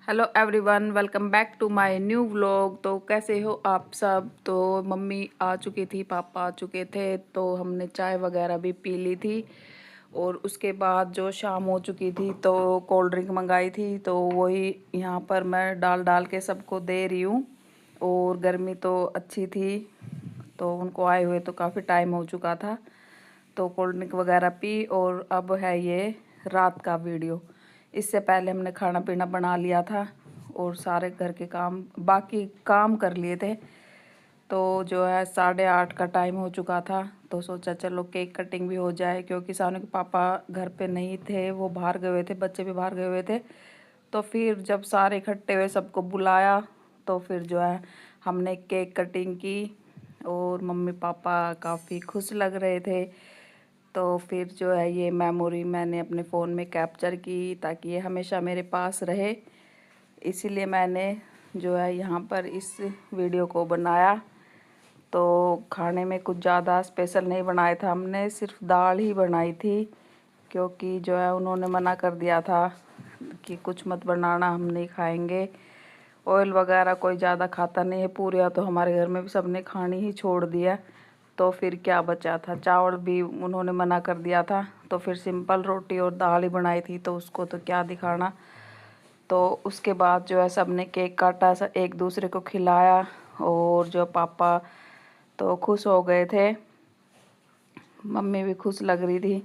Hello everyone, welcome back to my new vlog. तो कैसे हो आप सब। तो मम्मी आ चुकी थी, पापा आ चुके थे, तो हमने चाय वगैरह भी पी ली थी। और उसके बाद जो शाम हो चुकी थी तो कोल्ड ड्रिंक मंगाई थी, तो वही यहाँ पर मैं डाल डाल के सबको दे रही हूँ। और गर्मी तो अच्छी थी, तो उनको आए हुए तो काफ़ी टाइम हो चुका था। तो कोल्ड ड्रिंक वगैरह पी। और अब है ये रात का वीडियो। इससे पहले हमने खाना पीना बना लिया था और सारे घर के काम बाकी काम कर लिए थे। तो जो है 8:30 का टाइम हो चुका था, तो सोचा चलो केक कटिंग भी हो जाए, क्योंकि सानू के पापा घर पे नहीं थे, वो बाहर गए हुए थे, बच्चे भी बाहर गए हुए थे। तो फिर जब सारे इकट्ठे हुए, सबको बुलाया, तो फिर जो है हमने केक कटिंग की। और मम्मी पापा काफ़ी खुश लग रहे थे। तो फिर जो है ये मेमोरी मैंने अपने फ़ोन में कैप्चर की, ताकि ये हमेशा मेरे पास रहे। इसीलिए मैंने जो है यहाँ पर इस वीडियो को बनाया। तो खाने में कुछ ज़्यादा स्पेशल नहीं बनाया था, हमने सिर्फ दाल ही बनाई थी, क्योंकि जो है उन्होंने मना कर दिया था कि कुछ मत बनाना, हम नहीं खाएंगे। ऑयल वगैरह कोई ज़्यादा खाता नहीं है, पूरियाँ तो हमारे घर में भी सबने खानी ही छोड़ दिया। तो फिर क्या बचा था, चावल भी उन्होंने मना कर दिया था, तो फिर सिंपल रोटी और दाल ही बनाई थी, तो उसको तो क्या दिखाना। तो उसके बाद जो है सबने केक काटा, एक दूसरे को खिलाया। और जो पापा तो खुश हो गए थे, मम्मी भी खुश लग रही थी।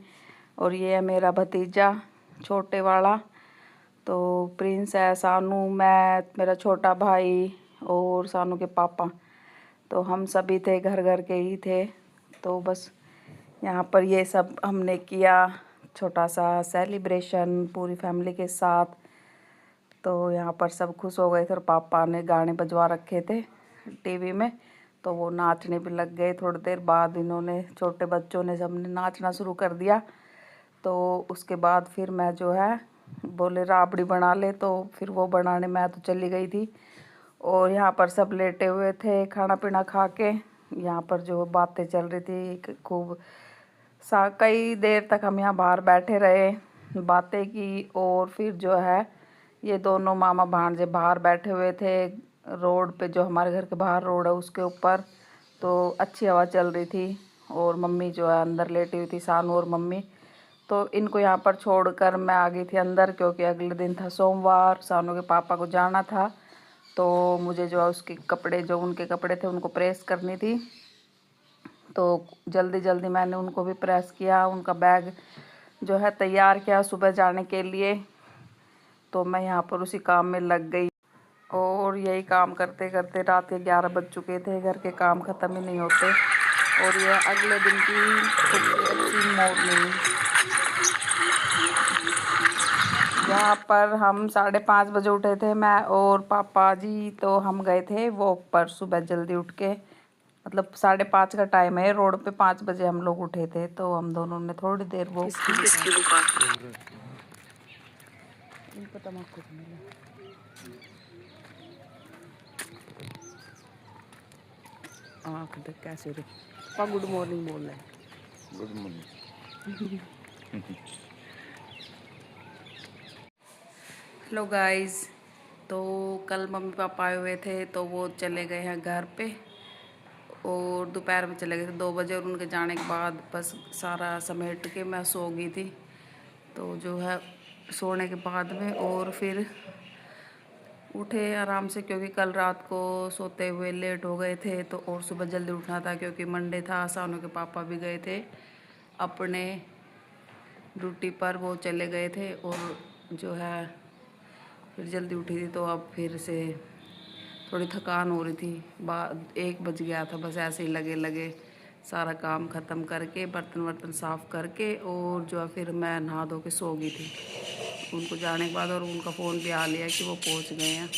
और ये है मेरा भतीजा छोटे वाला, तो प्रिंस है, सानू, मैं, मेरा छोटा भाई और सानू के पापा। तो हम सभी थे, घर घर के ही थे। तो बस यहाँ पर ये सब हमने किया, छोटा सा सेलिब्रेशन पूरी फैमिली के साथ। तो यहाँ पर सब खुश हो गए थे, और पापा ने गाने बजवा रखे थे टीवी में, तो वो नाचने भी लग गए। थोड़ी देर बाद इन्होंने, छोटे बच्चों ने, सबने नाचना शुरू कर दिया। तो उसके बाद फिर मैं जो है बोले राबड़ी बना ले, तो फिर वो बनाने मैं तो चली गई थी। और यहाँ पर सब लेटे हुए थे खाना पीना खा के। यहाँ पर जो बातें चल रही थी खूब, कई देर तक हम यहाँ बाहर बैठे रहे, बातें की। और फिर जो है ये दोनों मामा भांजे बाहर बैठे हुए थे रोड पे, जो हमारे घर के बाहर रोड है उसके ऊपर। तो अच्छी हवा चल रही थी। और मम्मी जो है अंदर लेटी हुई थी, सानू और मम्मी। तो इनको यहाँ पर छोड़कर मैं आ गई थी अंदर, क्योंकि अगले दिन था सोमवार, सानू के पापा को जाना था। तो मुझे जो है उसके कपड़े, जो उनके कपड़े थे, उनको प्रेस करनी थी। तो जल्दी जल्दी मैंने उनको भी प्रेस किया, उनका बैग जो है तैयार किया सुबह जाने के लिए। तो मैं यहाँ पर उसी काम में लग गई। और यही काम करते करते रात के 11 बज चुके थे, घर के काम ख़त्म ही नहीं होते। और यह अगले दिन की खूबसूरत सी मॉर्निंग, जहाँ पर हम 5:30 बजे उठे थे, मैं और पापा जी। तो हम गए थे वॉक पर सुबह जल्दी उठ के, मतलब 5:30 का टाइम है, रोड पे 5 बजे हम लोग उठे थे। तो हम दोनों ने थोड़ी देर वॉक आँख देख कैसे रे पापा, गुड मॉर्निंग बोल रहे हैं। Good morning. Hello guys. तो कल मम्मी पापा आए हुए थे, तो वो चले गए हैं घर पे, और दोपहर में चले गए थे 2 बजे। और उनके जाने के बाद बस सारा समेट के मैं सो गई थी। तो जो है सोने के बाद में और फिर उठे आराम से, क्योंकि कल रात को सोते हुए लेट हो गए थे। तो और सुबह जल्दी उठना था, क्योंकि मंडे था, सानू के पापा भी गए थे अपने ड्यूटी पर, वो चले गए थे। और जो है फिर जल्दी उठी थी, तो अब फिर से थोड़ी थकान हो रही थी। 1 बज गया था, बस ऐसे ही लगे लगे सारा काम ख़त्म करके, बर्तन वर्तन साफ़ करके, और जो है फिर मैं नहा धो के सो गई थी उनको जाने के बाद। और उनका फ़ोन भी आ लिया कि वो पहुंच गए हैं।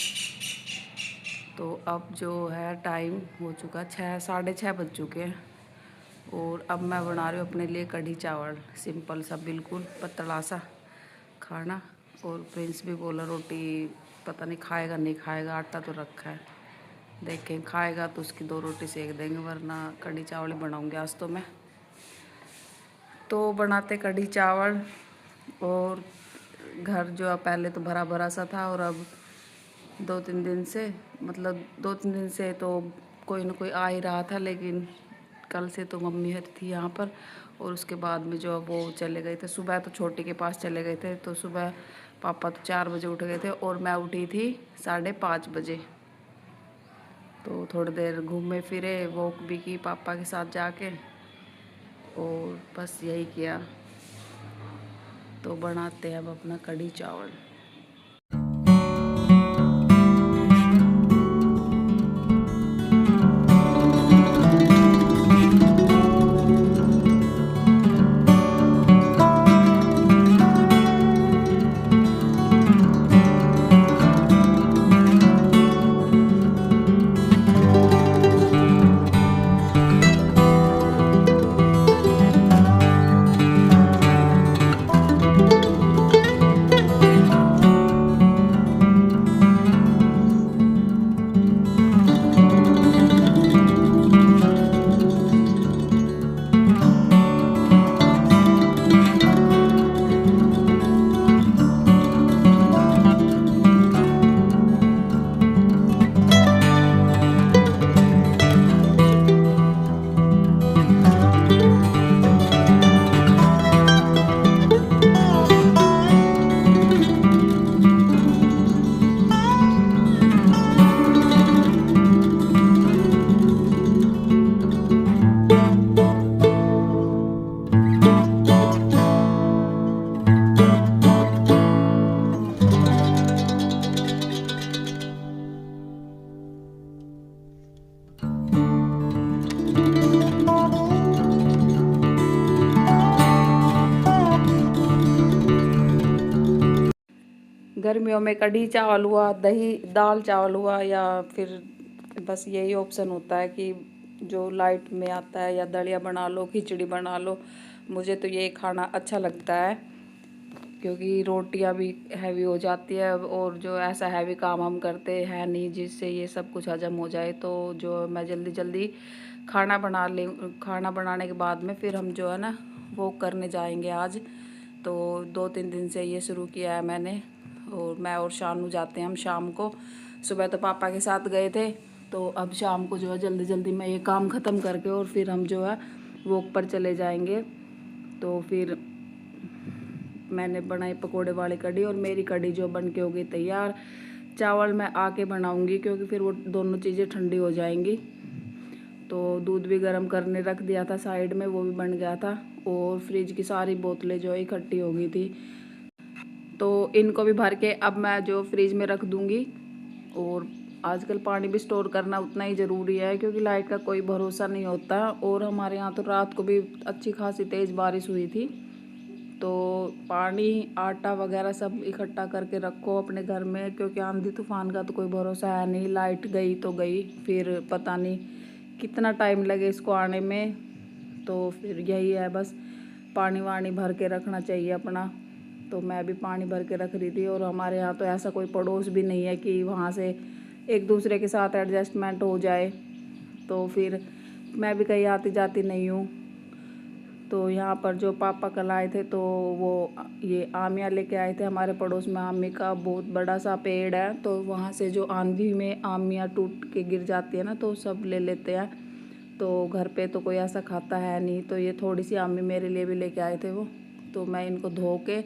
तो अब जो है टाइम हो चुका 6, 6:30 बज चुके हैं। और अब मैं बना रही हूँ अपने लिए कढ़ी चावल, सिंपल सा बिल्कुल पतला सा खाना। और प्रिंस भी बोला रोटी, पता नहीं खाएगा नहीं खाएगा, आटा तो रखा है, देखें खाएगा तो उसकी 2 रोटी सेक देंगे, वरना कढ़ी चावल ही बनाऊंगी आज तो मैं। तो बनाते कढ़ी चावल। और घर जो है पहले तो भरा भरा सा था, और अब 2-3 दिन से, मतलब 2-3 दिन से तो कोई ना कोई आ ही रहा था, लेकिन कल से तो मम्मी थी यहाँ पर। और उसके बाद में जो वो चले गए थे सुबह, तो छोटी के पास चले गए थे। तो सुबह पापा तो 4 बजे उठ गए थे और मैं उठी थी 5:30 बजे। तो थोड़ी देर घूमे फिरे, वॉक भी की पापा के साथ जाके, और बस यही किया। तो बनाते हैं अब अपना कढ़ी चावल। गर्मियों में कढ़ी चावल हुआ, दही दाल चावल हुआ, या फिर बस यही ऑप्शन होता है कि जो लाइट में आता है, या दलिया बना लो, खिचड़ी बना लो। मुझे तो ये खाना अच्छा लगता है, क्योंकि रोटियां भी हैवी हो जाती है, और जो ऐसा हैवी काम हम करते हैं नहीं जिससे ये सब कुछ हजम हो जाए। तो जो मैं जल्दी जल्दी खाना बनाने के बाद में फिर हम जो है ना वो करने जाएंगे आज। तो 2-3 दिन से ये शुरू किया है मैंने, और मैं और शानू जाते हैं हम शाम को। सुबह तो पापा के साथ गए थे, तो अब शाम को जो है जल्दी जल्दी मैं ये काम ख़त्म करके और फिर हम जो है वॉक पर चले जाएंगे। तो फिर मैंने बनाई पकोड़े वाली कढ़ी, और मेरी कढ़ी जो बन के हो गई तैयार। चावल मैं आके बनाऊंगी, क्योंकि फिर वो दोनों चीज़ें ठंडी हो जाएंगी। तो दूध भी गर्म करने रख दिया था साइड में, वो भी बन गया था। और फ्रिज की सारी बोतलें जो है इकट्ठी हो गई थी, तो इनको भी भर के अब मैं जो फ्रिज में रख दूंगी। और आजकल पानी भी स्टोर करना उतना ही ज़रूरी है, क्योंकि लाइट का कोई भरोसा नहीं होता। और हमारे यहाँ तो रात को भी अच्छी खासी तेज़ बारिश हुई थी। तो पानी, आटा वगैरह सब इकट्ठा करके रखो अपने घर में, क्योंकि आंधी तूफान का तो कोई भरोसा है नहीं। लाइट गई तो गई, फिर पता नहीं कितना टाइम लगे इसको आने में। तो फिर यही है, बस पानी वानी भर के रखना चाहिए अपना। तो मैं भी पानी भर के रख रही थी। और हमारे यहाँ तो ऐसा कोई पड़ोस भी नहीं है कि वहाँ से एक दूसरे के साथ एडजस्टमेंट हो जाए। तो फिर मैं भी कहीं आती जाती नहीं हूँ। तो यहाँ पर जो पापा कल आए थे, तो वो ये आमिया लेके आए थे। हमारे पड़ोस में आमी का बहुत बड़ा सा पेड़ है, तो वहाँ से जो आंधी में आमिया टूट के गिर जाती है ना, तो सब ले लेते हैं। तो घर पे तो कोई ऐसा खाता है नहीं, तो ये थोड़ी सी आमी मेरे लिए भी लेके आए थे वो। तो मैं इनको धो के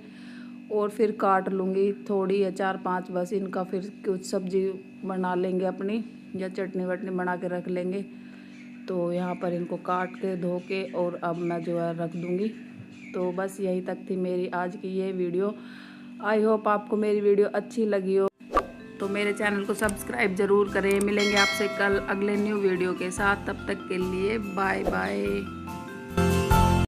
और फिर काट लूँगी थोड़ी, या 4-5 बस। इनका फिर कुछ सब्जी बना लेंगे अपनी, या चटनी वटनी बना के रख लेंगे। तो यहाँ पर इनको काट के धो के और अब मैं जो है रख दूँगी। तो बस यही तक थी मेरी आज की ये वीडियो। आई होप आपको मेरी वीडियो अच्छी लगी हो। तो मेरे चैनल को सब्सक्राइब ज़रूर करें। मिलेंगे आपसे कल अगले न्यू वीडियो के साथ। तब तक के लिए बाय बाय।